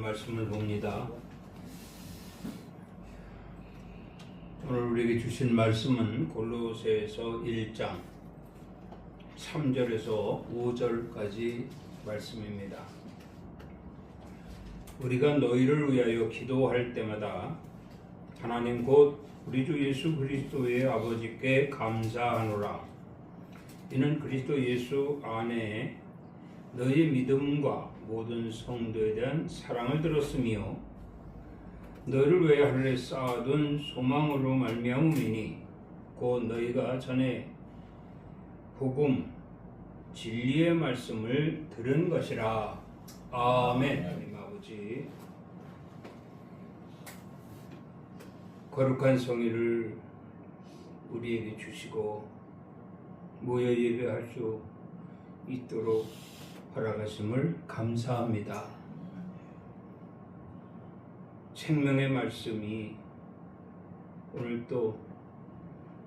말씀을 봅니다. 오늘 우리에게 주신 말씀은 골로새서 1장 3절에서 5절까지 말씀입니다. 우리가 너희를 위하여 기도할 때마다 하나님 곧 우리 주 예수 그리스도의 아버지께 감사하노라. 이는 그리스도 예수 안에 너희 믿음과 모든 성도에 대한 사랑을 들었으며 너희를 위해 하늘에 쌓아둔 소망으로 말미암음이니 곧 너희가 전에 복음 진리의 말씀을 들은 것이라. 아멘. 하나님 아버지, 거룩한 성의를 우리에게 주시고 모여 예배할 수 있도록 허락하심을 감사합니다. 생명의 말씀이 오늘 또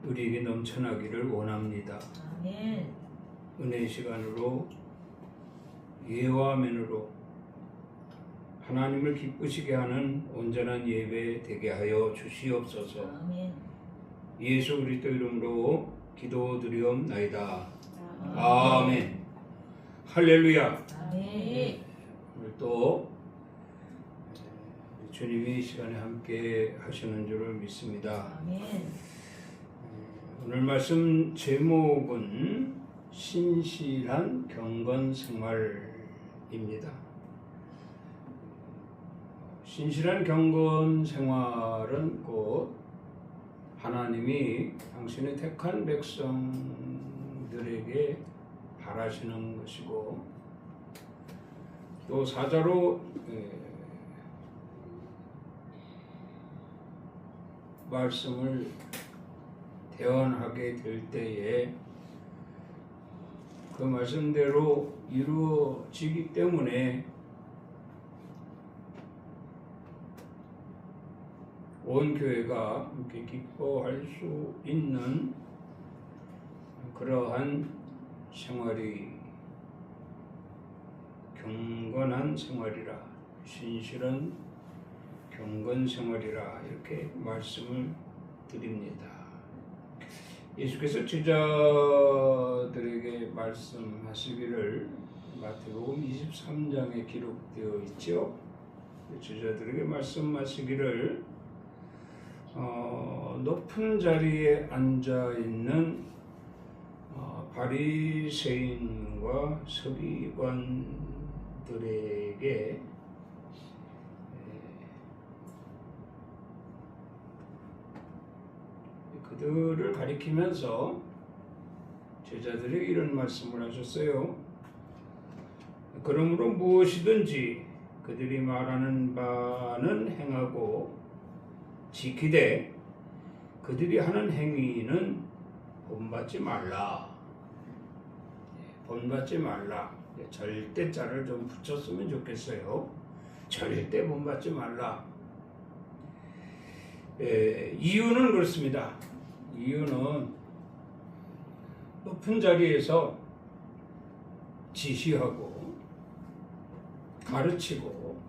우리에게 넘쳐나기를 원합니다. 아멘. 은혜의 시간으로 예와 아멘으로 하나님을 기쁘시게 하는 온전한 예배 되게 하여 주시옵소서. 아멘. 예수 그리스도 이름으로 기도드리옵나이다. 아멘. 할렐루야. 아멘. 오늘 또 주님이 이 시간에 함께 하시는 줄을 믿습니다. 아멘. 오늘 말씀 제목은 신실한 경건 생활입니다. 신실한 경건 생활은 곧 하나님이 당신의 택한 백성들에게 바라시는 것이고 또 사자로 말씀을 대언하게 될 때에 그 말씀대로 이루어지기 때문에 온 교회가 함께 기뻐할 수 있는 그러한 생활이 경건한 생활이라, 신실한 경건 생활이라 이렇게 말씀을 드립니다. 예수께서 제자들에게 말씀하시기를 마태복음 23장에 기록되어 있죠. 제자들에게 말씀하시기를 높은 자리에 앉아 있는 바리새인과 서기관들에게 그들을 가리키면서 제자들에게 이런 말씀을 하셨어요. 그러므로 무엇이든지 그들이 말하는 바는 행하고 지키되 그들이 하는 행위는 본받지 말라. 본받지 말라. 절대자를 좀 붙였으면 좋겠어요. 절대 본받지 말라. 이유는 그렇습니다. 이유는 높은 자리에서 지시하고 가르치고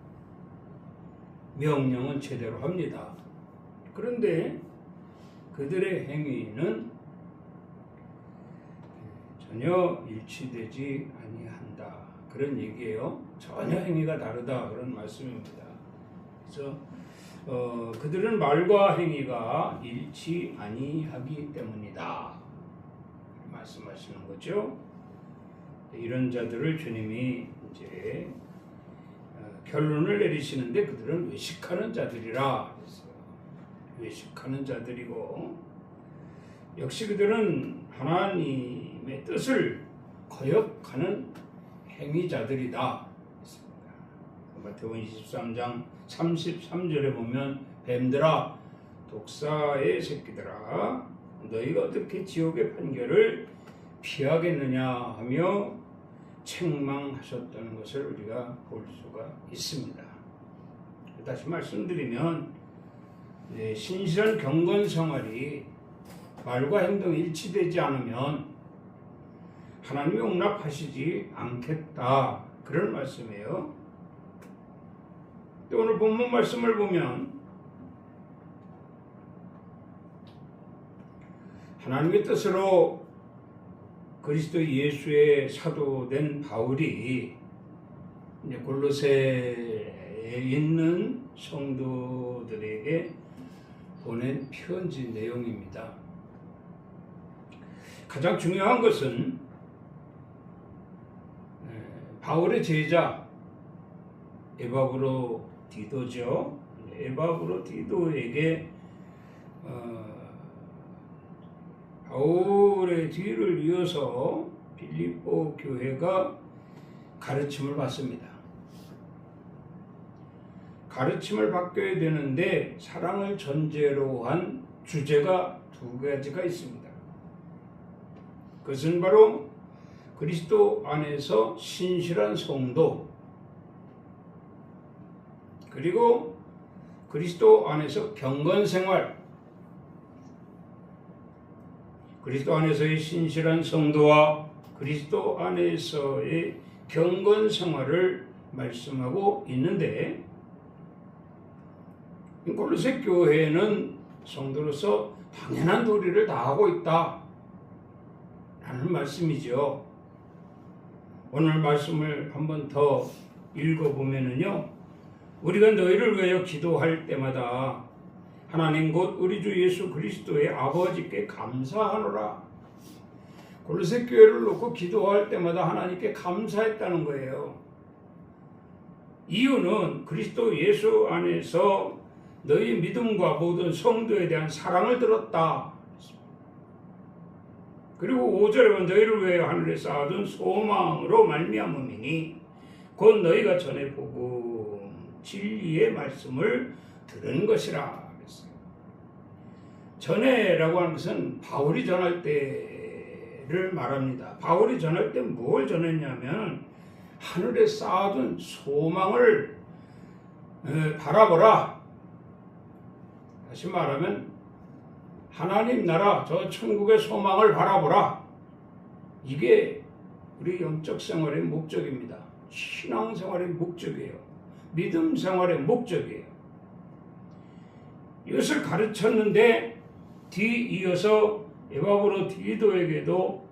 명령은 제대로 합니다. 그런데 그들의 행위는 전혀 일치되지 아니한다. 그런 얘기예요. 전혀 행위가 다르다. 그런 말씀입니다. 그래서 그들은 말과 행위가 일치 아니하기 때문이다. 말씀하시는 거죠. 이런 자들을 주님이 이제 결론을 내리시는데 그들은 외식하는 자들이라. 외식하는 자들이고 역시 그들은 하나님의 뜻을 거역하는 행위자들이다. 마태복음 23장 33절에 보면 뱀들아 독사의 새끼들아 너희가 어떻게 지옥의 판결을 피하겠느냐 하며 책망하셨다는 것을 우리가 볼 수가 있습니다. 다시 말씀드리면 신실한 경건 생활이 말과 행동이 일치되지 않으면 하나님이 용납하시지 않겠다, 그런 말씀이에요. 오늘 본문 말씀을 보면 하나님의 뜻으로 그리스도 예수의 사도된 바울이 골로새에 있는 성도들에게 보낸 편지 내용입니다. 가장 중요한 것은 바울의 제자 에바브로 디도죠. 에바브로 디도에게 바울의 뒤를 이어서 빌립보 교회가 가르침을 받습니다. 가르침을 받게 되는데 사랑을 전제로 한 주제가 두 가지가 있습니다. 그것은 바로 그리스도 안에서 신실한 성도, 그리고 그리스도 안에서 경건생활. 그리스도 안에서의 신실한 성도와 그리스도 안에서의 경건생활을 말씀하고 있는데, 골로새 교회는 성도로서 당연한 도리를 다하고 있다 라는 말씀이죠. 오늘 말씀을 한 번 더 읽어보면요, 우리가 너희를 위하여 기도할 때마다 하나님 곧 우리 주 예수 그리스도의 아버지께 감사하노라. 골로새 교회를 놓고 기도할 때마다 하나님께 감사했다는 거예요. 이유는 그리스도 예수 안에서 너희 믿음과 모든 성도에 대한 사랑을 들었다. 그리고 5절에 너희를 위하여 하늘에 쌓아둔 소망으로 말미암음이니 곧 너희가 전에 복음 진리의 말씀을 들은 것이라. 전에라고 하는 것은 바울이 전할 때를 말합니다. 바울이 전할 때 뭘 전했냐면 하늘에 쌓아둔 소망을 바라보라. 다시 말하면 하나님 나라, 저 천국의 소망을 바라보라. 이게 우리 영적 생활의 목적입니다. 신앙 생활의 목적이에요. 믿음 생활의 목적이에요. 이것을 가르쳤는데 뒤이어서 에바브로 디도에게도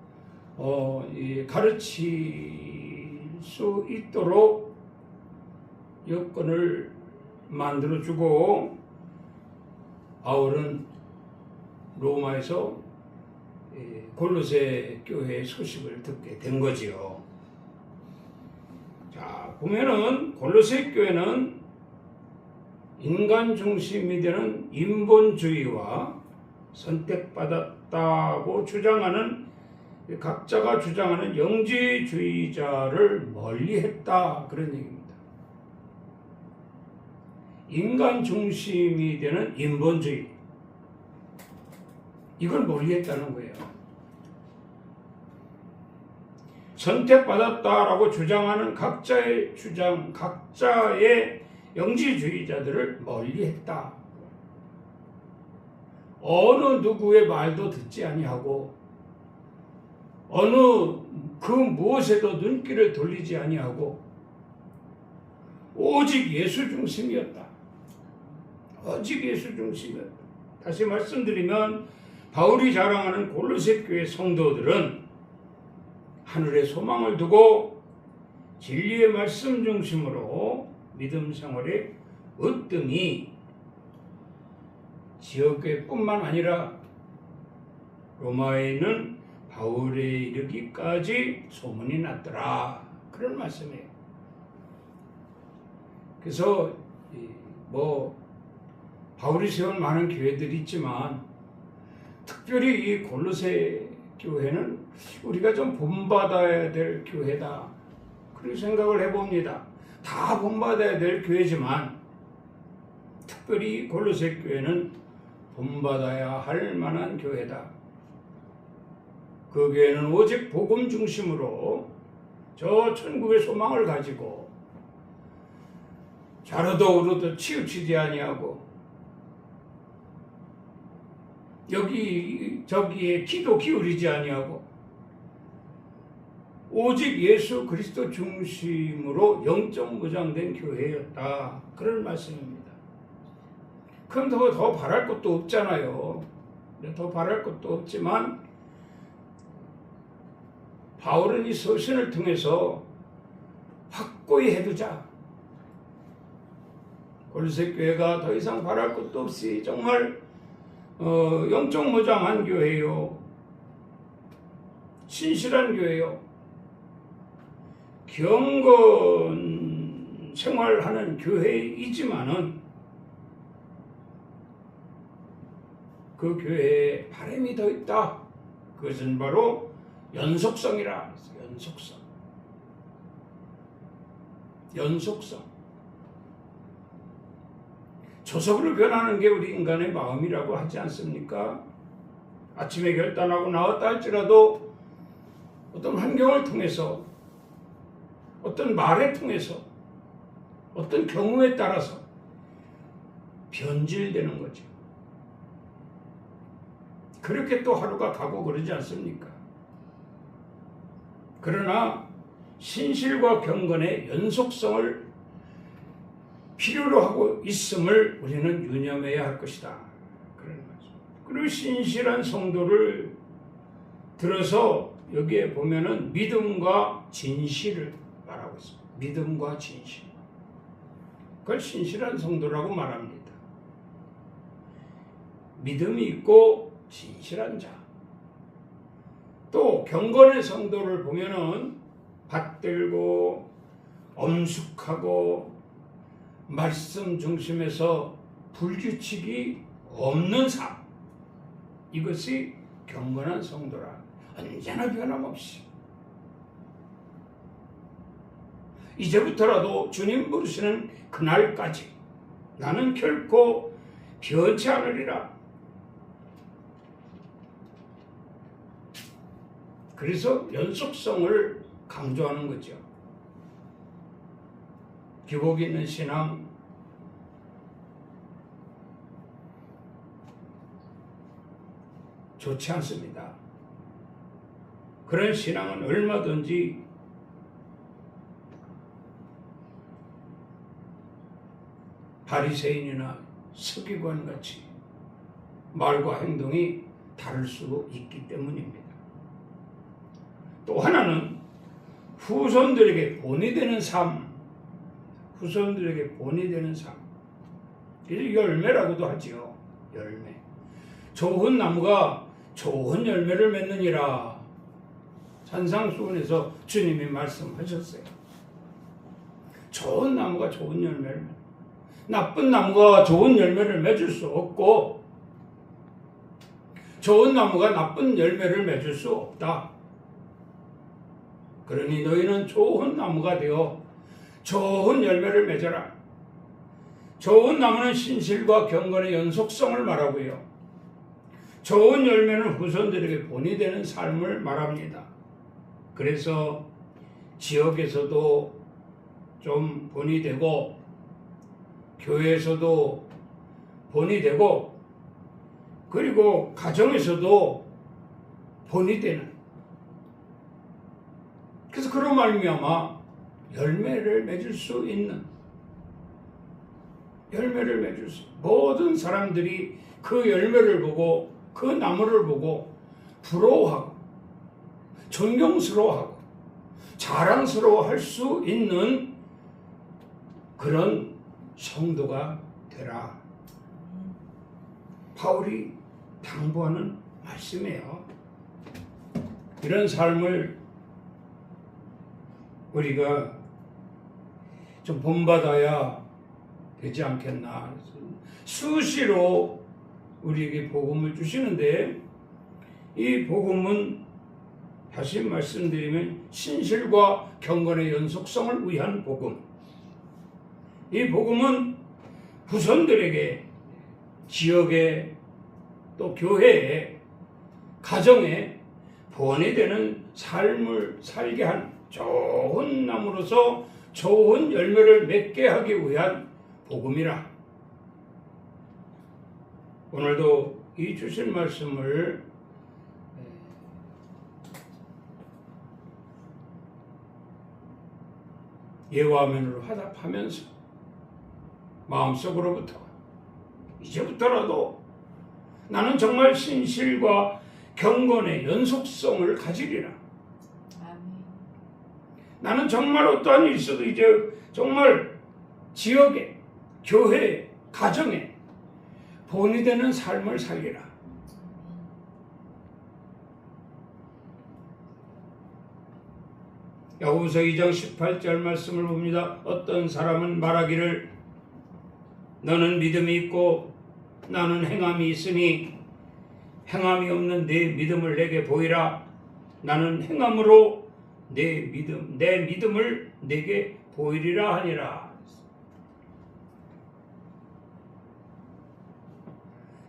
가르칠 수 있도록 여건을 만들어주고, 바울은 로마에서 골로새 교회의 소식을 듣게 된 거지요. 자, 보면은 골로새 교회는 인간 중심이 되는 인본주의와 선택받았다고 주장하는, 각자가 주장하는 영지주의자를 멀리했다, 그런 얘기입니다. 인간 중심이 되는 인본주의, 이걸 멀리했다는 거예요. 선택받았다라고 주장하는 각자의 주장, 각자의 영지주의자들을 멀리했다. 어느 누구의 말도 듣지 아니하고 어느 그 무엇에도 눈길을 돌리지 아니하고 오직 예수 중심이었다. 오직 예수 중심이었다. 다시 말씀드리면 바울이 자랑하는 골로새 교회 성도들은 하늘의 소망을 두고 진리의 말씀 중심으로 믿음 생활의 으뜸이 지역교회뿐만 아니라 로마에 있는 바울에 이르기까지 소문이 났더라, 그런 말씀이에요. 그래서 바울이 세운 많은 교회들이 있지만 특별히 이 골로새 교회는 우리가 좀 본받아야 될 교회다, 그런 생각을 해봅니다. 다 본받아야 될 교회지만 특별히 골로새 교회는 본받아야 할 만한 교회다. 그 교회는 오직 복음 중심으로 저 천국의 소망을 가지고 좌로도 우로도 치우치지 아니하고 여기 저기에 귀도 기울이지 아니하고 오직 예수 그리스도 중심으로 영적 무장된 교회였다. 그런 말씀입니다. 그럼 더 바랄 것도 없잖아요. 더 바랄 것도 없지만 바울은 이 서신을 통해서 확고히 해두자. 골로새 교회가 더 이상 바랄 것도 없이 정말 영적 무장한 교회요. 신실한 교회요. 경건 생활하는 교회이지만은 그 교회에 바람이 더 있다. 그것은 바로 연속성이라. 연속성. 조석으로 변하는 게 우리 인간의 마음이라고 하지 않습니까? 아침에 결단하고 나왔다 할지라도 어떤 환경을 통해서, 어떤 말에 통해서, 어떤 경우에 따라서 변질되는 거죠. 그렇게 또 하루가 가고 그러지 않습니까? 그러나 신실과 경건의 연속성을 필요로 하고 있음을 우리는 유념해야 할 것이다. 그런 거죠. 그리고 신실한 성도를 들어서 여기에 보면은 믿음과 진실을 말하고 있습니다. 믿음과 진실. 그걸 신실한 성도라고 말합니다. 믿음이 있고 진실한 자. 또 경건의 성도를 보면은 받들고 엄숙하고 말씀 중심에서 불규칙이 없는 삶. 이것이 경건한 성도라. 언제나 변함없이. 이제부터라도 주님 부르시는 그날까지 나는 결코 변치 않으리라. 그래서 연속성을 강조하는 거죠. 기복 있는 신앙, 좋지 않습니다. 그런 신앙은 얼마든지 바리새인이나 서기관같이 말과 행동이 다를 수 있기 때문입니다. 또 하나는 후손들에게 본이 되는 삶, 후손들에게 본이 되는 삶. 그래서 열매라고도 하지요. 열매. 좋은 나무가 좋은 열매를 맺느니라. 산상수훈에서 주님이 말씀하셨어요. 좋은 나무가 좋은 열매를 맺는, 나쁜 나무가 좋은 열매를 맺을 수 없고 좋은 나무가 나쁜 열매를 맺을 수 없다. 그러니 너희는 좋은 나무가 되어 좋은 열매를 맺어라. 좋은 나무는 신실과 경건의 연속성을 말하고요. 좋은 열매는 후손들에게 본이 되는 삶을 말합니다. 그래서 지역에서도 좀 본이 되고 교회에서도 본이 되고 그리고 가정에서도 본이 되는, 그래서 그런 말미암아 열매를 맺을 수 있는, 열매를 맺을 수, 모든 사람들이 그 열매를 보고 그 나무를 보고 부러워하고 존경스러워하고 자랑스러워할 수 있는 그런 성도가 되라. 바울이 당부하는 말씀이에요. 이런 삶을 우리가 좀 본받아야 되지 않겠나. 수시로 우리에게 복음을 주시는데 이 복음은 다시 말씀드리면 신실과 경건의 연속성을 위한 복음. 이 복음은 후손들에게, 지역에, 또 교회에, 가정에 본이 되는 삶을 살게 한 좋은 나무로서 좋은 열매를 맺게 하기 위한 복음이라. 오늘도 이 주신 말씀을 예화면으로 화답하면서 마음속으로부터 이제부터라도 나는 정말 신실과 경건의 연속성을 가지리라. 아멘. 나는 정말 어떠한 일이 있어도 이제 정말 지역에, 교회에, 가정에 본이 되는 삶을 살리라. 야고보서 2장 18절 말씀을 봅니다. 어떤 사람은 말하기를 너는 믿음이 있고 나는 행함이 있으니 행함이 없는 내 믿음을 내게 보이라. 나는 행함으로 내 믿음을 내게 보이리라 하니라.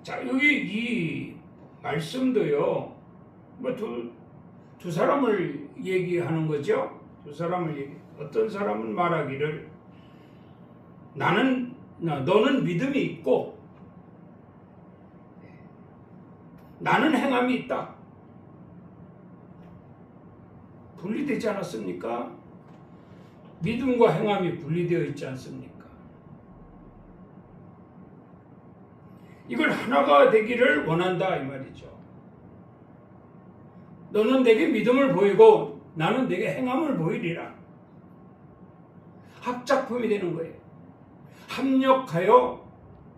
자, 여기 이 말씀도요, 뭐 두 사람을 얘기하는 거죠. 두 사람을 어떤 사람은 말하기를 너는 믿음이 있고 나는 행함이 있다. 분리되지 않았습니까? 믿음과 행함이 분리되어 있지 않습니까? 이걸 하나가 되기를 원한다 이 말이죠. 너는 내게 믿음을 보이고 나는 내게 행함을 보이리라. 합작품이 되는 거예요. 합력하여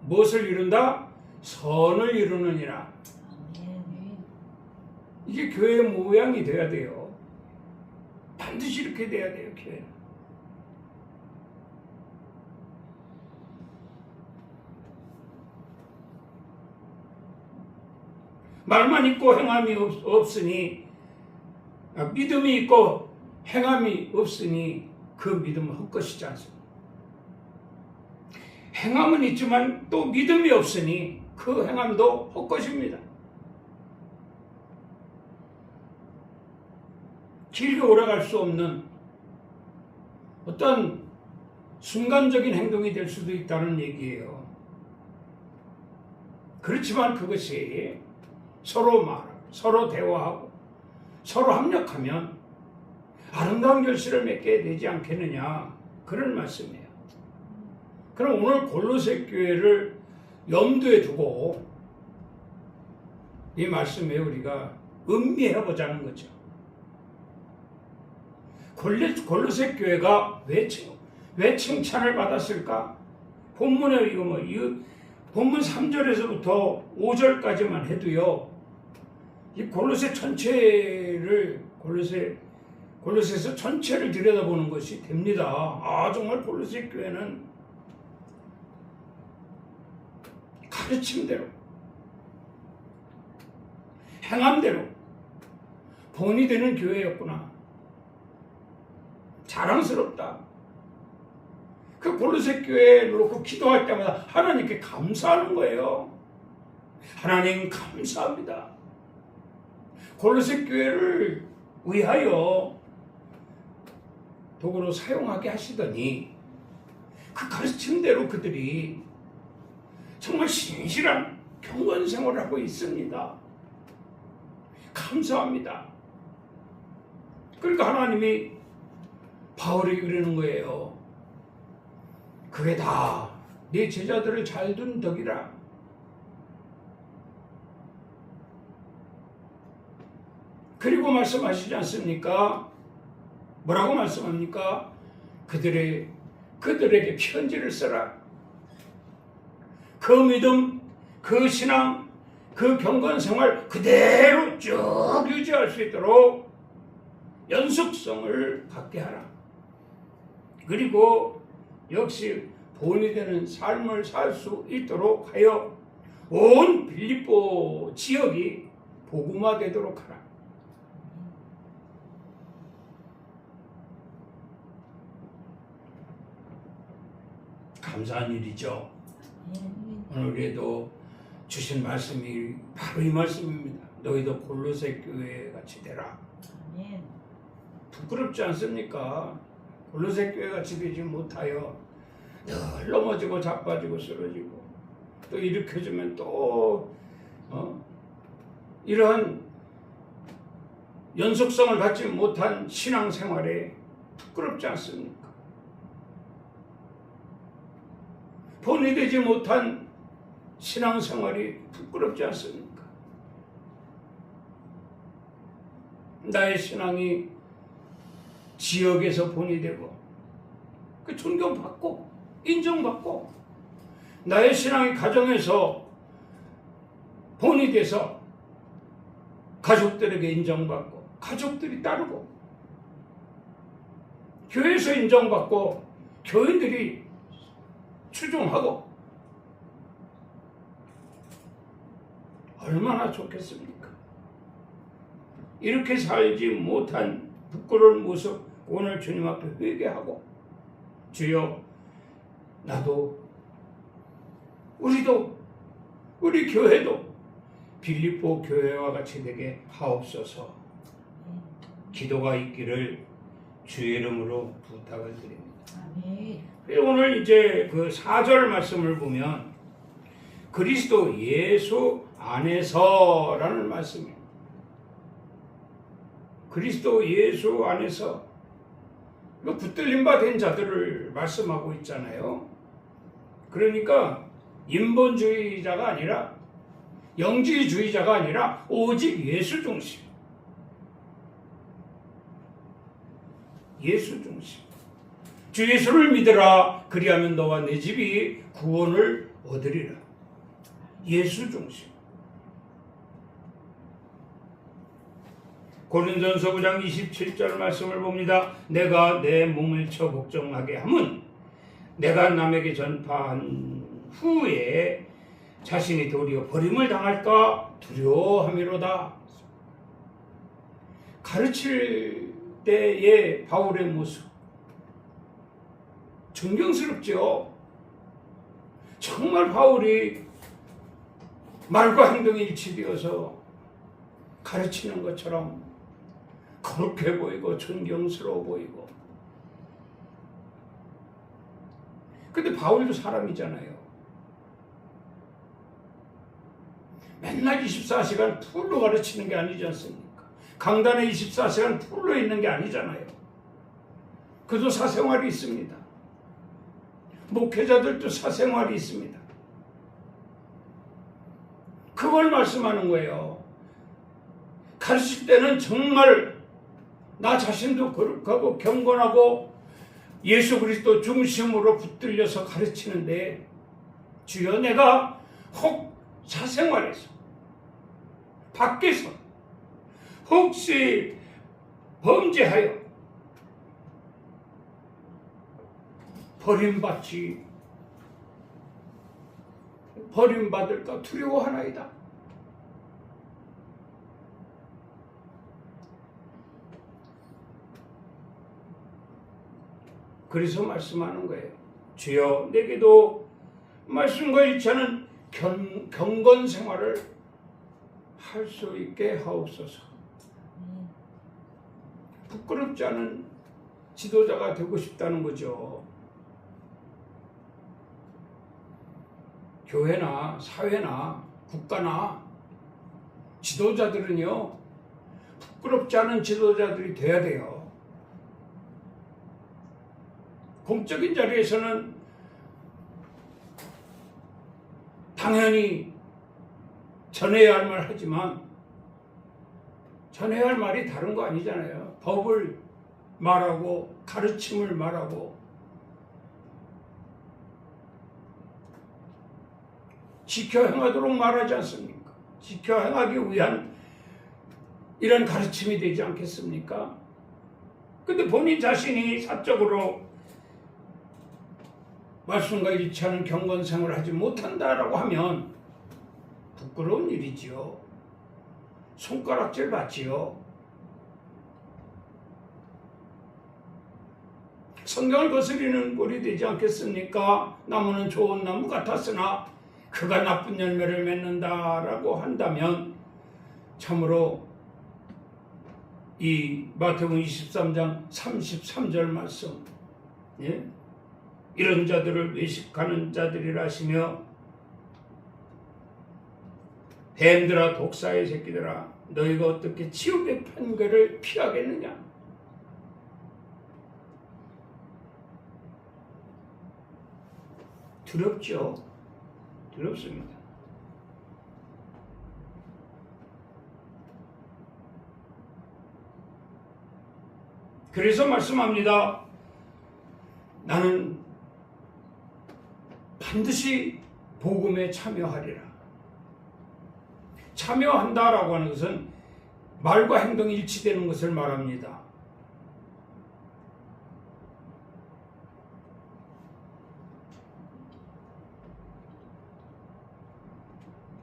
무엇을 이룬다? 선을 이루느니라. 이게 교회의 모양이 돼야 돼요. 반드시 이렇게 돼야 돼요, 교회는. 말만 있고 행함이 없으니, 믿음이 있고 행함이 없으니 그 믿음은 헛것이지 않습니다. 행함은 있지만 또 믿음이 없으니 그 행함도 헛것입니다. 길게 오래갈 수 없는 어떤 순간적인 행동이 될 수도 있다는 얘기예요. 그렇지만 그것이 서로 말하고 서로 대화하고 서로 합력하면 아름다운 결실을 맺게 되지 않겠느냐, 그런 말씀이에요. 그럼 오늘 골로새 교회를 염두에 두고 이 말씀에 우리가 음미해 보자는 거죠. 골로새 교회가 왜 칭찬을 받았을까? 본문에 본문 3절에서부터 5절까지만 해도요, 이 골로새 전체를 골로새에서 전체를 들여다보는 것이 됩니다. 정말 골로새 교회는 가르침대로, 행함대로 본이 되는 교회였구나. 자랑스럽다. 그 골로새 교회에 놓고 기도할 때마다 하나님께 감사하는 거예요. 하나님 감사합니다. 골로새 교회를 위하여 도구로 사용하게 하시더니 그 가르침대로 그들이 정말 신실한 경건 생활을 하고 있습니다. 감사합니다. 그러니까 하나님이 바울이 그러는 거예요. 그게 다 네 제자들을 잘 둔 덕이라. 그리고 말씀하시지 않습니까? 뭐라고 말씀합니까? 그들에게 편지를 써라. 그 믿음, 그 신앙, 그 경건 생활 그대로 쭉 유지할 수 있도록 연속성을 갖게 하라. 그리고 역시 본이 되는 삶을 살 수 있도록 하여 온 빌립보 지역이 복음화되도록 하라. 감사한 일이죠. 오늘 우리에도 주신 말씀이 바로 이 말씀입니다. 너희도 골로새 교회 같이 되라. 부끄럽지 않습니까? 골로새 교회 같이 되지 못하여 늘 넘어지고 자빠지고 쓰러지고 또 일으켜주면 또 이러한 연속성을 갖지 못한 신앙생활에 부끄럽지 않습니까? 본이 되지 못한 신앙생활이 부끄럽지 않습니까? 나의 신앙이 지역에서 본이 되고 그 존경받고 인정받고 나의 신앙이 가정에서 본이 돼서 가족들에게 인정받고 가족들이 따르고 교회에서 인정받고 교인들이 추종하고 얼마나 좋겠습니까? 이렇게 살지 못한 부끄러운 모습 오늘 주님 앞에 회개하고 주여 나도 우리도 우리 교회도 빌립보 교회와 같이 되게 하옵소서. 기도가 있기를 주의 이름으로 부탁을 드립니다. 아멘. 오늘 이제 그 4절 말씀을 보면 그리스도 예수 안에서라는 말씀이에요. 그리스도 예수 안에서 붙들림 바 된 자들을 말씀하고 있잖아요. 그러니까 인본주의자가 아니라 영지주의자가 아니라 오직 예수 중심. 예수 중심. 주 예수를 믿으라. 그리하면 너와 내 집이 구원을 얻으리라. 예수 중심. 고린도전서 9장 27절 말씀을 봅니다. 내가 내 몸을 쳐 복종하게 함은 내가 남에게 전파한 후에 자신이 도리어 버림을 당할까 두려워함이로다. 가르칠 때의 바울의 모습 존경스럽죠. 정말 바울이 말과 행동이 일치되어서 가르치는 것처럼 거룩해 보이고 존경스러워 보이고. 근데 바울도 사람이잖아요. 맨날 24시간 풀로 가르치는 게 아니지 않습니까? 강단에 24시간 풀로 있는 게 아니잖아요. 그도 사생활이 있습니다. 목회자들도 사생활이 있습니다. 그걸 말씀하는 거예요. 가르칠 때는 정말 나 자신도 거룩하고 경건하고 예수 그리스도 중심으로 붙들려서 가르치는데 주여 내가 혹 사생활에서 밖에서 혹시 범죄하여 버림받을까 두려워하나이다. 그래서 말씀하는 거예요. 주여 내게도 말씀과 일치하는 경건 생활을 할 수 있게 하옵소서. 부끄럽지 않은 지도자가 되고 싶다는 거죠. 교회나 사회나 국가나 지도자들은요, 부끄럽지 않은 지도자들이 돼야 돼요. 공적인 자리에서는 당연히 전해야 할 말 하지만 전해야 할 말이 다른 거 아니잖아요. 법을 말하고 가르침을 말하고 지켜 행하도록 말하지 않습니까? 지켜 행하기 위한 이런 가르침이 되지 않겠습니까? 근데 본인 자신이 사적으로 말씀과 일치하는 경건생활을 하지 못한다라고 하면 부끄러운 일이지요. 손가락질 받지요. 성경을 거스리는 꼴이 되지 않겠습니까? 나무는 좋은 나무 같았으나 그가 나쁜 열매를 맺는다라고 한다면 참으로 이 마태복음 23장 33절 말씀, 예? 이런 자들을 외식하는 자들이라 하시며 뱀들아 독사의 새끼들아 너희가 어떻게 지옥의 판결을 피하겠느냐. 두렵죠. 두렵습니다. 그래서 말씀합니다. 나는 반드시 복음에 참여하리라. 참여한다라고 하는 것은 말과 행동이 일치되는 것을 말합니다.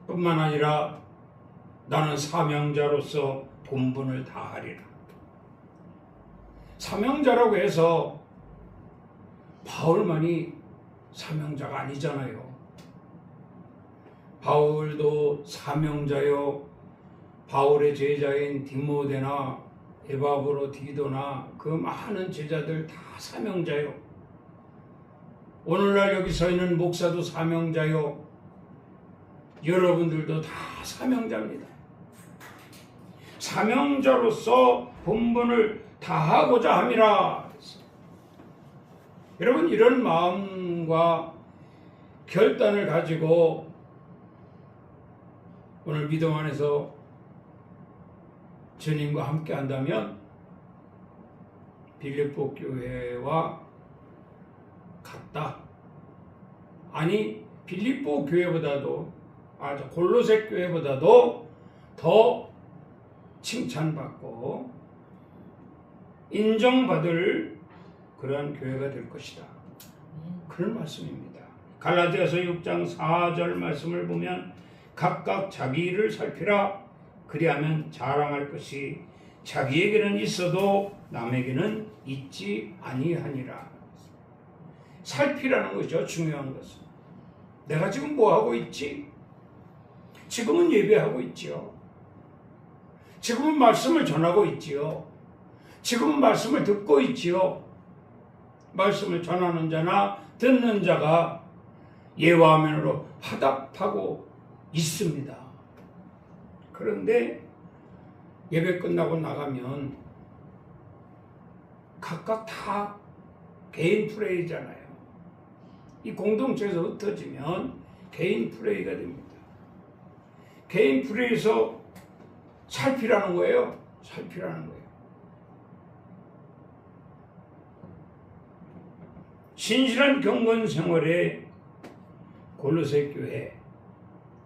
뿐만 아니라 나는 사명자로서 본분을 다하리라. 사명자라고 해서 바울만이 사명자가 아니잖아요. 바울도 사명자요, 바울의 제자인 디모데나 에바브로디도나 그 많은 제자들 다 사명자요. 오늘날 여기 서 있는 목사도 사명자요. 여러분들도 다 사명자입니다. 사명자로서 본분을 다하고자 함이라. 여러분 이런 마음과 결단을 가지고 오늘 믿음 안에서 주님과 함께 한다면 빌립보 교회와 같다. 아니 빌립보 교회보다도 골로새 교회보다도 더 칭찬받고 인정받을 그러한 교회가 될 것이다. 그런 말씀입니다. 갈라디아서 6장 4절 말씀을 보면 각각 자기 일을 살피라. 그리하면 자랑할 것이 자기에게는 있어도 남에게는 있지 아니하니라. 살피라는 거죠. 중요한 것은. 내가 지금 뭐 하고 있지? 지금은 예배하고 있지요. 지금은 말씀을 전하고 있지요. 지금은 말씀을 듣고 있지요. 말씀을 전하는 자나 듣는 자가 예와 아멘으로 화답하고 있습니다. 그런데 예배 끝나고 나가면 각각 다 개인 프레이잖아요. 이 공동체에서 흩어지면 개인 프레이가 됩니다. 개인 프레이에서 살피라는 거예요. 살피라는 거예요. 신실한 경건 생활에 골로새 교회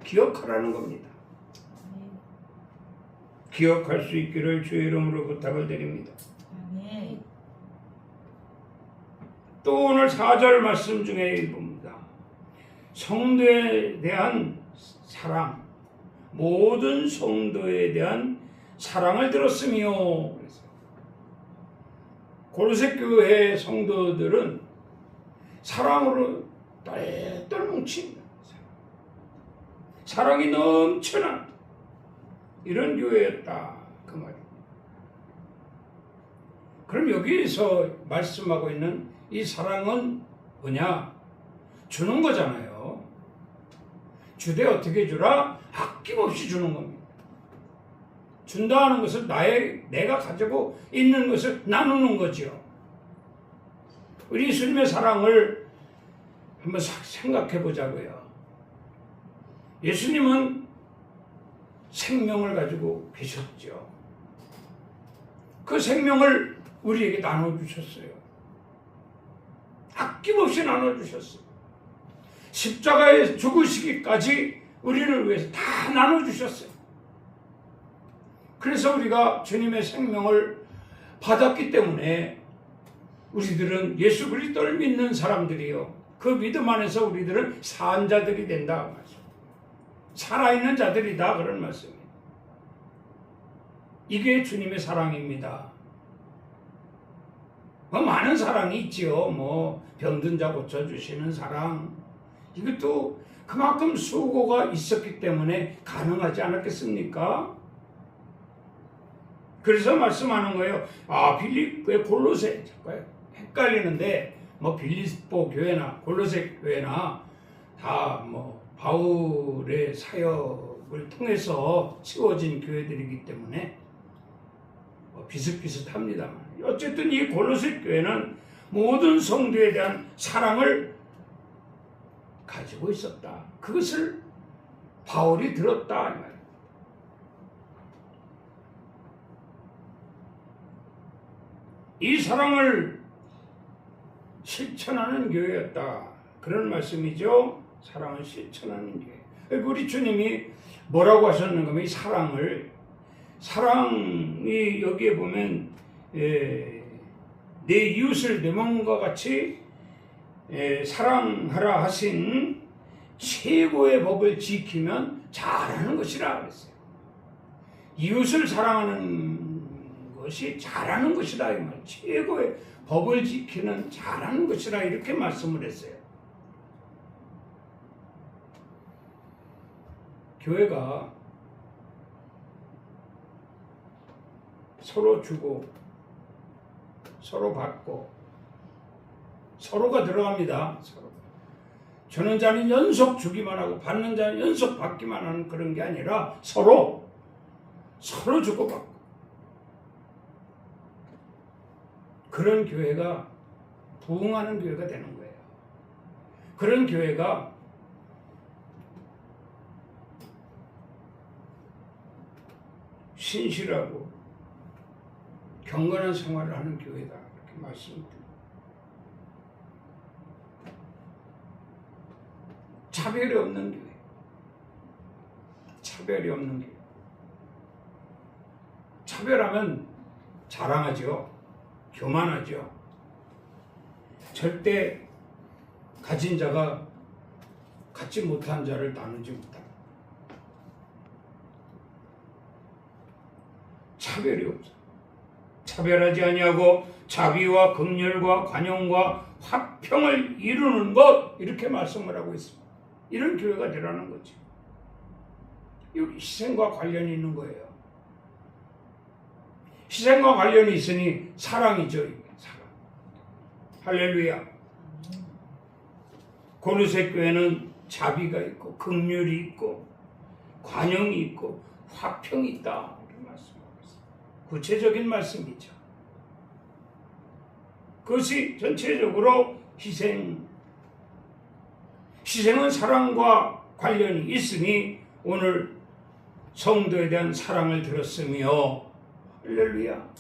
기억하라는 겁니다. 기억할 수 있기를 주의 이름으로 부탁을 드립니다. 또 오늘 4절 말씀 중에 봅니다. 성도에 대한 사랑, 모든 성도에 대한 사랑을 들었으며, 골로새 교회 성도들은 사랑으로 똘똘 뭉친 사랑이 넘쳐난 이런 교회였다 그 말입니다. 그럼 여기에서 말씀하고 있는 이 사랑은 뭐냐? 주는 거잖아요. 주되 어떻게 주라? 아낌없이 주는 겁니다. 준다 하는 것은 내가 가지고 있는 것을 나누는 거죠. 우리 예수님의 사랑을 한번 생각해 보자고요. 예수님은 생명을 가지고 계셨죠. 그 생명을 우리에게 나눠주셨어요. 아낌없이 나눠주셨어요. 십자가에 죽으시기까지 우리를 위해서 다 나눠주셨어요. 그래서 우리가 주님의 생명을 받았기 때문에 우리들은 예수 그리스도를 믿는 사람들이요. 그 믿음 안에서 우리들은 산 자들이 된다. 살아있는 자들이다. 그런 말씀입니다. 이게 주님의 사랑입니다. 많은 사랑이 있지요. 병든 자 고쳐주시는 사랑. 이것도 그만큼 수고가 있었기 때문에 가능하지 않았겠습니까? 그래서 말씀하는 거예요. 빌립보의 골로새. 헷갈리는데 뭐 빌립보 교회나 골로새 교회나 다 뭐 바울의 사역을 통해서 세워진 교회들이기 때문에 뭐 비슷비슷합니다만 어쨌든 이 골로새 교회는 모든 성도에 대한 사랑을 가지고 있었다. 그것을 바울이 들었다 이 말이에요. 이 사랑을 실천하는 교회였다. 그런 말씀이죠. 사랑을 실천하는 교회. 우리 주님이 뭐라고 하셨는가 하면 이 사랑이 여기에 보면 내 이웃을 내 몸과 같이 사랑하라 하신 최고의 법을 지키면 잘하는 것이라 그랬어요. 이웃을 사랑하는 것이 잘하는 것이다 이 말. 최고의 법을 지키는 잘하는 것이라 이렇게 말씀을 했어요. 교회가 서로 주고 서로 받고 서로가 들어갑니다. 서로. 주는 자는 연속 주기만 하고 받는 자는 연속 받기만 하는 그런 게 아니라 서로 주고받고 그런 교회가 부흥하는 교회가 되는 거예요. 그런 교회가 신실하고 경건한 생활을 하는 교회다. 이렇게 말씀드립니다. 차별이 없는 교회. 차별이 없는 교회. 차별하면 자랑하죠. 교만하죠. 절대 가진 자가 갖지 못한 자를 나누지 못한다. 차별이 없어. 차별하지 아니하고 자비와 긍휼과 관용과 화평을 이루는 것 이렇게 말씀을 하고 있습니다. 이런 교회가 되라는 거지. 여기 희생과 관련이 있는 거예요. 희생과 관련이 있으니 사랑이죠. 사랑. 할렐루야. 골로새 교회는 자비가 있고 긍휼이 있고 관용이 있고 화평이 있다. 이런 말씀하고 있습니다. 구체적인 말씀이죠. 그것이 전체적으로 희생은 사랑과 관련이 있으니 오늘 성도에 대한 사랑을 들었으며 할렐루야.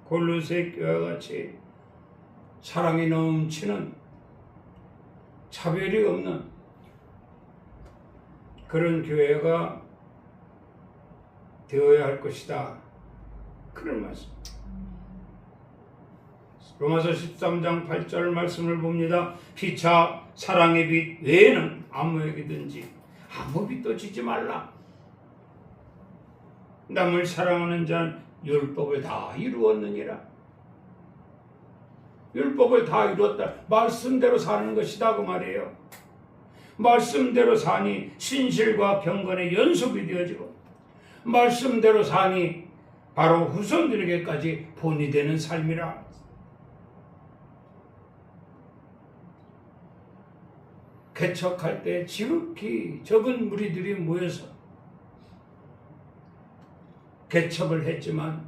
골로새 교회와 같이 사랑이 넘치는 차별이 없는 그런 교회가 되어야 할 것이다. 그런 말씀. 로마서 13장 8절 말씀을 봅니다. 피차 사랑의 빛 외에는 아무에게든지 아무 빛도 지지 말라. 남을 사랑하는 자는 율법을 다 이루었느니라. 율법을 다 이루었다. 말씀대로 사는 것이다 그 말이에요. 말씀대로 사니 신실과 경건의 연속이 되어지고 말씀대로 사니 바로 후손들에게까지 본이 되는 삶이라. 개척할 때 지극히 적은 무리들이 모여서 개척을 했지만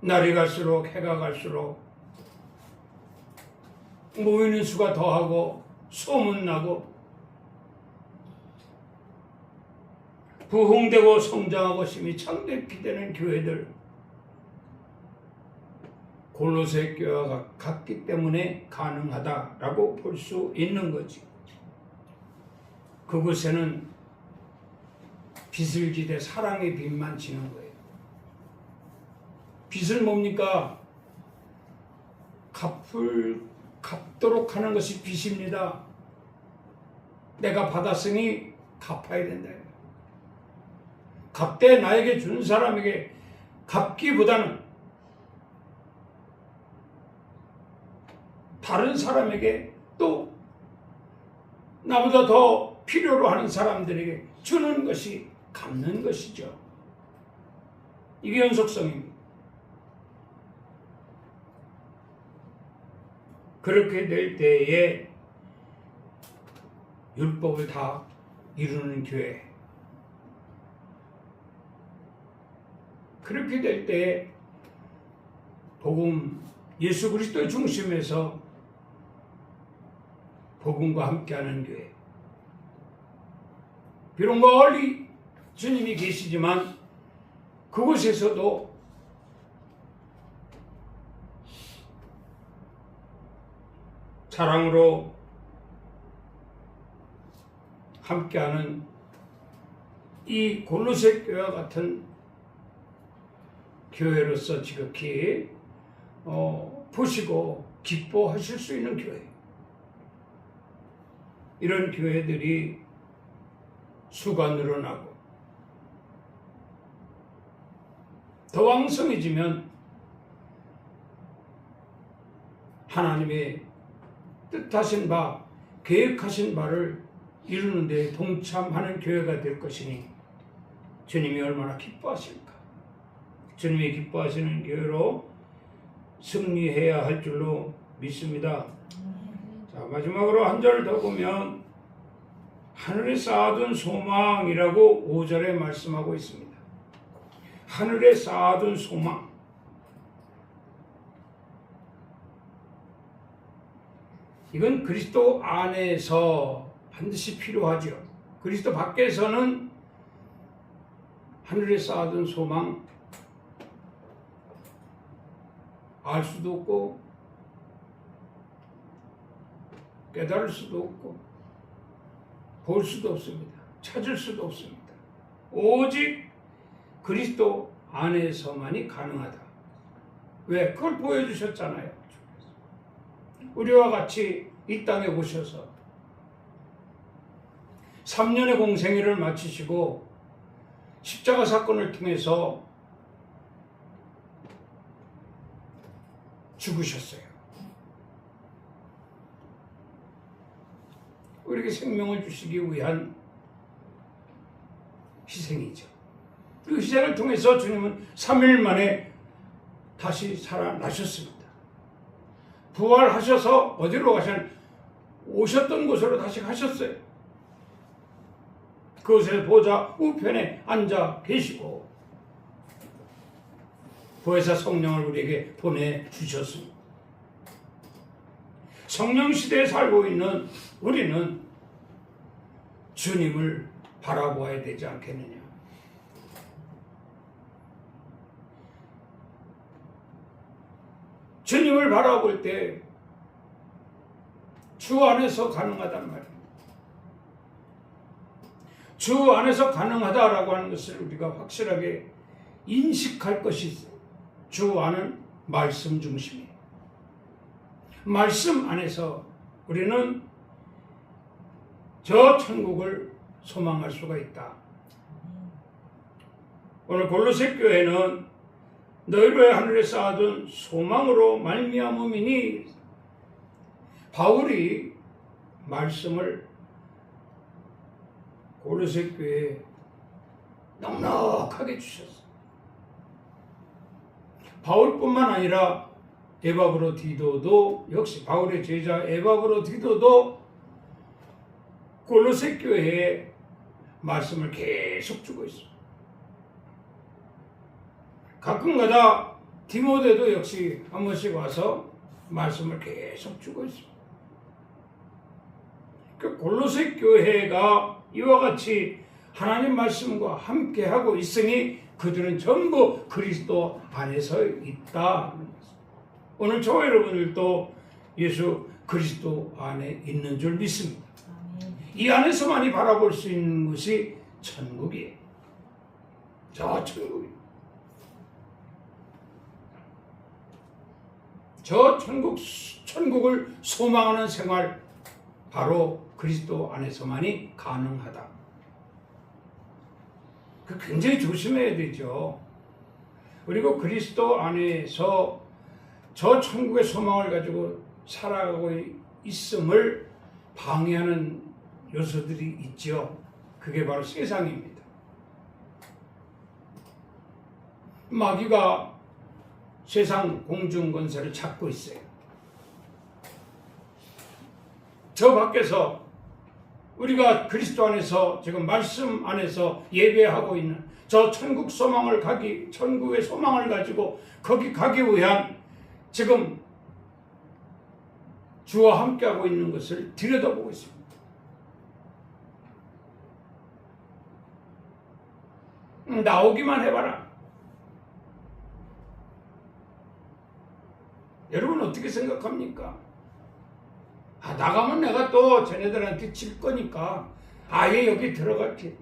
날이 갈수록 해가 갈수록 모이는 수가 더하고 소문나고 부흥되고 성장하고 심히 창대케 되는 교회들 골로새 교회가 같기 때문에 가능하다라고 볼 수 있는 거지. 그곳에는 빛을 지대 사랑의 빛만 지는 거예요. 빛은 뭡니까? 갚도록 하는 것이 빛입니다. 내가 받았으니 갚아야 된다. 갚되 나에게 준 사람에게 갚기보다는 다른 사람에게 또 나보다 더 필요로 하는 사람들에게 주는 것이 갚는 것이죠. 이게 연속성입니다. 그렇게 될 때에 율법을 다 이루는 교회, 그렇게 될 때에 복음, 예수 그리스도의 중심에서 복음과 함께하는 교회, 비록 멀리 주님이 계시지만 그곳에서도 사랑으로 함께하는 이 골로새 교회와 같은 교회로서 지극히 보시고 기뻐하실 수 있는 교회, 이런 교회들이 수가 늘어나고 더 왕성해지면 하나님의 뜻하신 바, 계획하신 바를 이루는 데 동참하는 교회가 될 것이니 주님이 얼마나 기뻐하실까. 주님이 기뻐하시는 교회로 승리해야 할 줄로 믿습니다. 자, 마지막으로 한 절 더 보면 하늘에 쌓아둔 소망이라고 5절에 말씀하고 있습니다. 하늘에 쌓아둔 소망. 이건 그리스도 안에서 반드시 필요하죠. 그리스도 밖에서는 하늘에 쌓아둔 소망 알 수도 없고 깨달을 수도 없고 볼 수도 없습니다. 찾을 수도 없습니다. 오직 그리스도 안에서만이 가능하다. 왜? 그걸 보여주셨잖아요. 우리와 같이 이 땅에 오셔서 3년의 공생애를 마치시고 십자가 사건을 통해서 죽으셨어요. 우리에게 생명을 주시기 위한 희생이죠. 그 희생을 통해서 주님은 3일 만에 다시 살아나셨습니다. 부활하셔서 어디로 가셨나요? 오셨던 곳으로 다시 가셨어요. 그곳에 보좌 우편에 앉아 계시고 보혜사 성령을 우리에게 보내주셨습니다. 성령 시대에 살고 있는 우리는 주님을 바라보아야 되지 않겠느냐. 주님을 바라볼 때 주 안에서 가능하단 말입니다. 주 안에서 가능하다라고 하는 것을 우리가 확실하게 인식할 것이 있어요. 주 안은 말씀 중심이에요. 말씀 안에서 우리는 저 천국을 소망할 수가 있다. 오늘 골로새 교회는 너희로 하늘에 쌓아둔 소망으로 말미암음이니, 바울이 말씀을 골로새 교회에 넉넉하게 주셨어요. 바울뿐만 아니라 에바브로디도도, 역시 바울의 제자 에바브로디도도 골로새 교회에 말씀을 계속 주고 있습니다. 가끔가다 디모데도 역시 한 번씩 와서 말씀을 계속 주고 있습니다. 그 골로새 교회가 이와 같이 하나님 말씀과 함께하고 있으니 그들은 전부 그리스도 안에서 있다. 오늘 저와 여러분들도 예수 그리스도 안에 있는 줄 믿습니다. 이 안에서만이 바라볼 수 있는 것이 천국이에요. 저 천국이에요. 저 천국을 소망하는 생활, 바로 그리스도 안에서만이 가능하다. 그 굉장히 조심해야 되죠. 그리고 그리스도 안에서 저 천국의 소망을 가지고 살아가고 있음을 방해하는 요소들이 있죠. 그게 바로 세상입니다. 마귀가 세상 공중권세를 찾고 있어요. 저 밖에서 우리가 그리스도 안에서 지금 말씀 안에서 예배하고 있는 저 천국 소망을 천국의 소망을 가지고 거기 가기 위한 지금 주와 함께하고 있는 것을 들여다보고 있습니다. 나오기만 해봐라. 여러분 어떻게 생각합니까? 나가면 내가 또 쟤네들한테 질 거니까 아예 여기 들어갈게.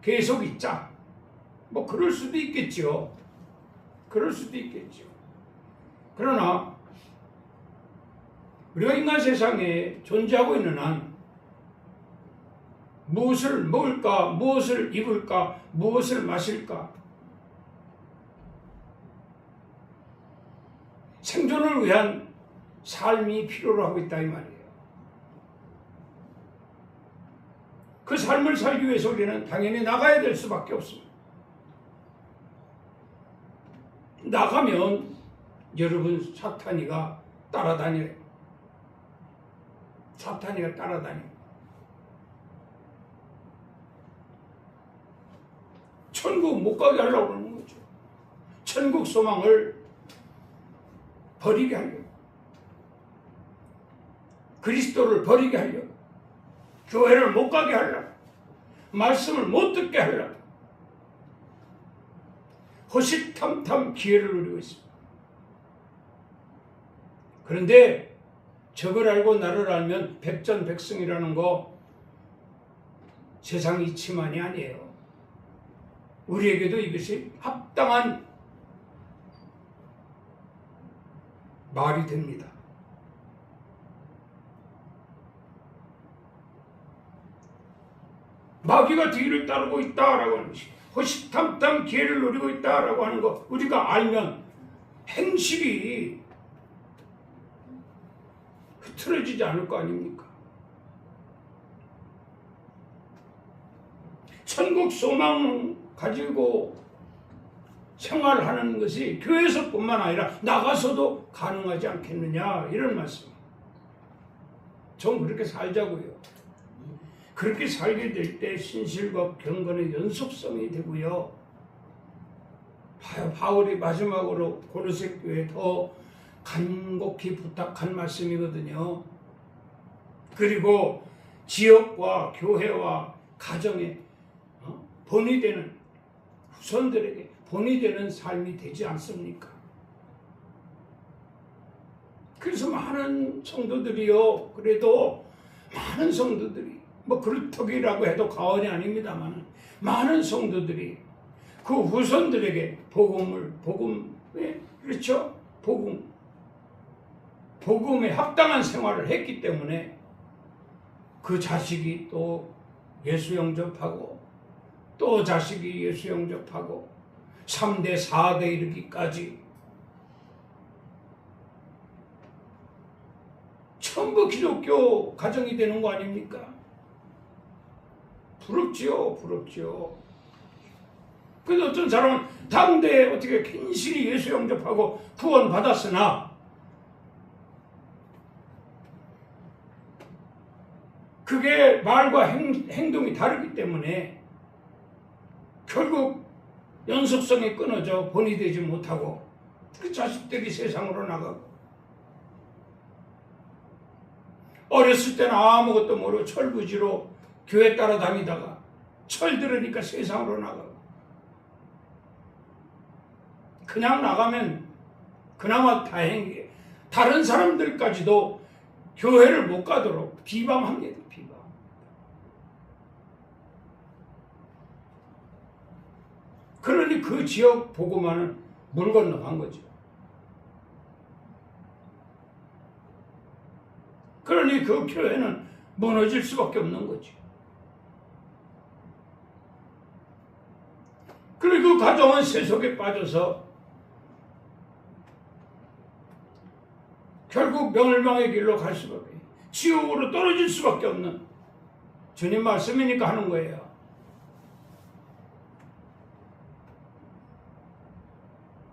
계속 있자. 뭐 그럴 수도 있겠죠. 그럴 수도 있겠죠. 그러나 우리가 인간 세상에 존재하고 있는 한 무엇을 먹을까, 무엇을 입을까, 무엇을 마실까, 생존을 위한 삶이 필요로 하고 있다 이 말이에요. 그 삶을 살기 위해서 우리는 당연히 나가야 될 수밖에 없습니다. 나가면 여러분 사탄이가 따라다니래. 사탄이가 따라다니. 천국 못 가게 하려고 그러는 거죠. 천국 소망을 버리게 하려고. 그리스도를 버리게 하려고. 교회를 못 가게 하려고. 말씀을 못 듣게 하려고. 호시탐탐 기회를 누리고 있습니다. 그런데 저걸 알고 나를 알면 백전백승이라는 거 세상 이치만이 아니에요. 우리에게도 이것이 합당한 말이 됩니다. 마귀가 뒤를 따르고 있다라고 하는 것이 호시탐탐 기회를 노리고 있다라고 하는 거 우리가 알면 행실이 흐트러지지 않을 거 아닙니까? 천국 소망 가지고 생활하는 것이 교회에서뿐만 아니라 나가서도 가능하지 않겠느냐 이런 말씀. 좀 그렇게 살자고요. 그렇게 살게 될 때 신실과 경건의 연속성이 되고요. 바울이 마지막으로 고로새 교회에 더 간곡히 부탁한 말씀이거든요. 그리고 지역과 교회와 가정에 본이 되는 후손들에게 본이 되는 삶이 되지 않습니까? 그래서 많은 성도들이요. 그래도 많은 성도들이 뭐 그렇다기라고 해도 과언이 아닙니다만 많은 성도들이 그 후손들에게 그렇죠? 복음에 합당한 생활을 했기 때문에 그 자식이 또 예수 영접하고 또 자식이 예수 영접하고 3대 4대 이르기까지 전부 기독교 가정이 되는 거 아닙니까? 부럽지요. 그런데 어떤 사람은 당대에 어떻게 괜시리 예수 영접하고 구원 받았으나 그게 말과 행동이 다르기 때문에 결국 연속성이 끊어져 본이 되지 못하고 그 자식들이 세상으로 나가고 어렸을 때는 아무것도 모르고 철부지로 교회 따라다니다가 철 들으니까 세상으로 나가고 그냥 나가면 그나마 다행이에요. 다른 사람들까지도 교회를 못 가도록 비방합니다. 비방. 그러니 그 지역 보고만은 물 건너간 거죠. 그러니 그 교회는 무너질 수밖에 없는 거죠. 그리고 그 가정은 세속에 빠져서 결국 멸망의 길로 갈 수밖에, 지옥으로 떨어질 수밖에 없는 주님 말씀이니까 하는 거예요.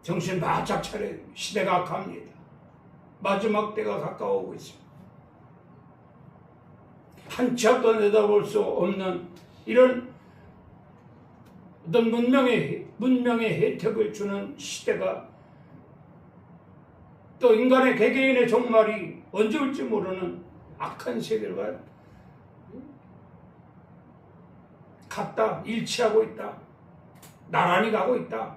정신 바짝 차려야 됩니다. 시대가 악합니다. 마지막 때가 가까워오고 있습니다. 한 치 앞도 내다볼 수 없는 이런 어떤 문명의 혜택을 주는 시대가, 또 인간의 개개인의 종말이 언제 올지 모르는 악한 세계가 갔다 일치하고 있다. 나란히 가고 있다.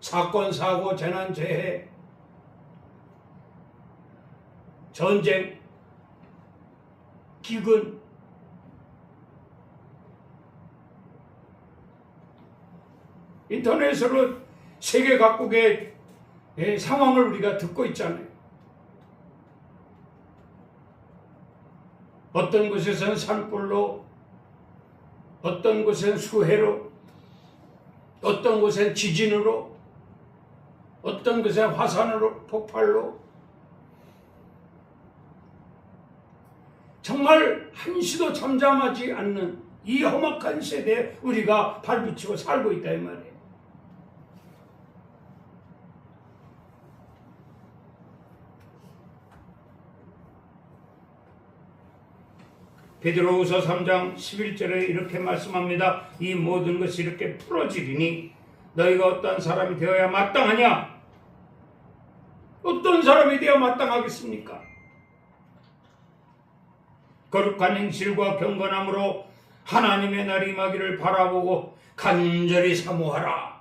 사건, 사고, 재난, 재해, 전쟁, 기근, 인터넷으로 세계 각국의 상황을 우리가 듣고 있잖아요. 어떤 곳에서는 산불로, 어떤 곳에는 수해로, 어떤 곳에는 지진으로, 어떤 곳에는 화산으로, 폭발로, 정말 한시도 잠잠하지 않는 이 험악한 세대에 우리가 발붙이고 살고 있다 이 말이에요. 베드로후서 3장 11절에 이렇게 말씀합니다. 이 모든 것이 이렇게 풀어지리니 너희가 어떤 사람이 되어야 마땅하냐? 어떤 사람이 되어야 마땅하겠습니까? 거룩한 행실과 경건함으로 하나님의 날이 임하기를 바라보고 간절히 사모하라.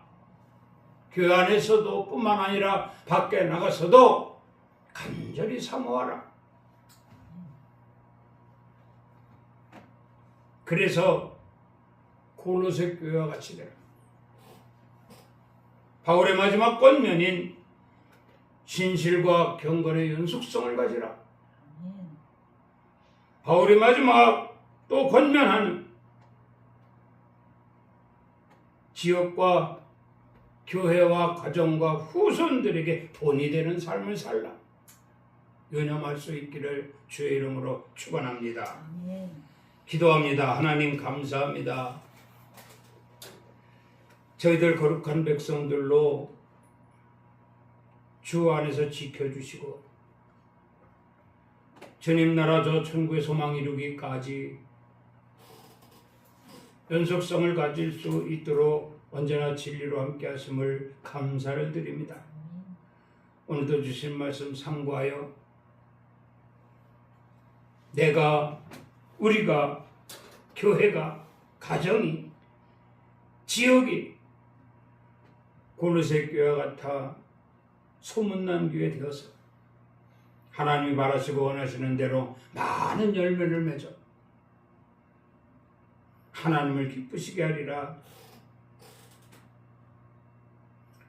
교회 안에서도 뿐만 아니라 밖에 나가서도 간절히 사모하라. 그래서 골로새 교회와 같이 되라. 바울의 마지막 권면인 신실과 경건의 연속성을 가지라. 바울의 마지막 또 권면하는 지역과 교회와 가정과 후손들에게 본이 되는 삶을 살라. 연염할 수 있기를 주의 이름으로 축원합니다. 기도합니다. 하나님 감사합니다. 저희들 거룩한 백성들로 주 안에서 지켜주시고 주님 나라 저 천국의 소망 이루기까지 연속성을 가질 수 있도록 언제나 진리로 함께 하심을 감사를 드립니다. 오늘도 주신 말씀 참고하여 우리가 교회가 가정이 지역이 골로새 교회와 같아 소문난 교회 되어서 하나님이 바라시고 원하시는 대로 많은 열매를 맺어 하나님을 기쁘시게 하리라.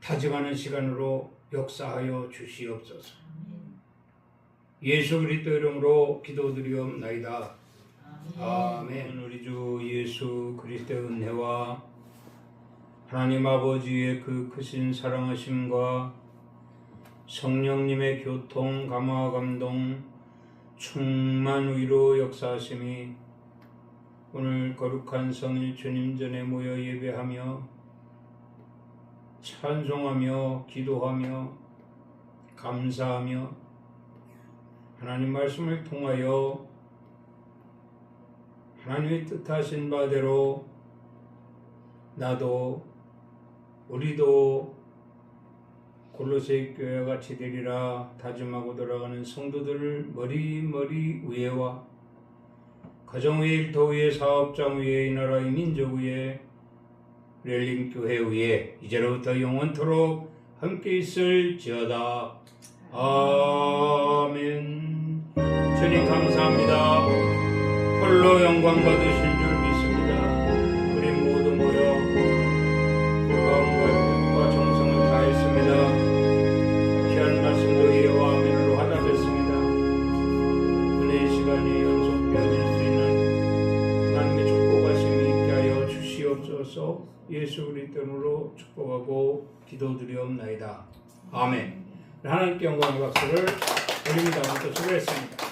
다짐하는 시간으로 역사하여 주시옵소서. 예수 그리스도 이름으로 기도드리옵나이다. 아멘. 우리 주 예수 그리스도의 은혜와 하나님 아버지의 그 크신 사랑하심과 성령님의 교통, 감화, 감동, 충만 위로 역사하심이 오늘 거룩한 성일 주님 전에 모여 예배하며 찬송하며 기도하며 감사하며 하나님 말씀을 통하여 하나님의 뜻하신 바대로 나도 우리도 골로새 교회와 같이 되리라 다짐하고 돌아가는 성도들을 머리머리 위에와 가정 위에, 일터 위에, 사업장 위에, 이 나라의 민족 위에, 렐림교회 위에 이제로부터 영원토록 함께 있을지어다. 아멘. 주님 감사합니다. 홀로 영광 받으신 줄 믿습니다. 우리 모두 모여 마음과 뜻과 정성을 다했습니다. 귀한 말씀도 예와 아멘으로 화답했습니다. 은혜의 시간이 연속되어질 수 있는 하나님의 축복하심이 있게 하여 주시옵소서. 예수 그리스도로 축복하고 기도드리옵나이다. 아멘. 하나님께 영광의 박수를 드립니다. 모두 수고했습니다.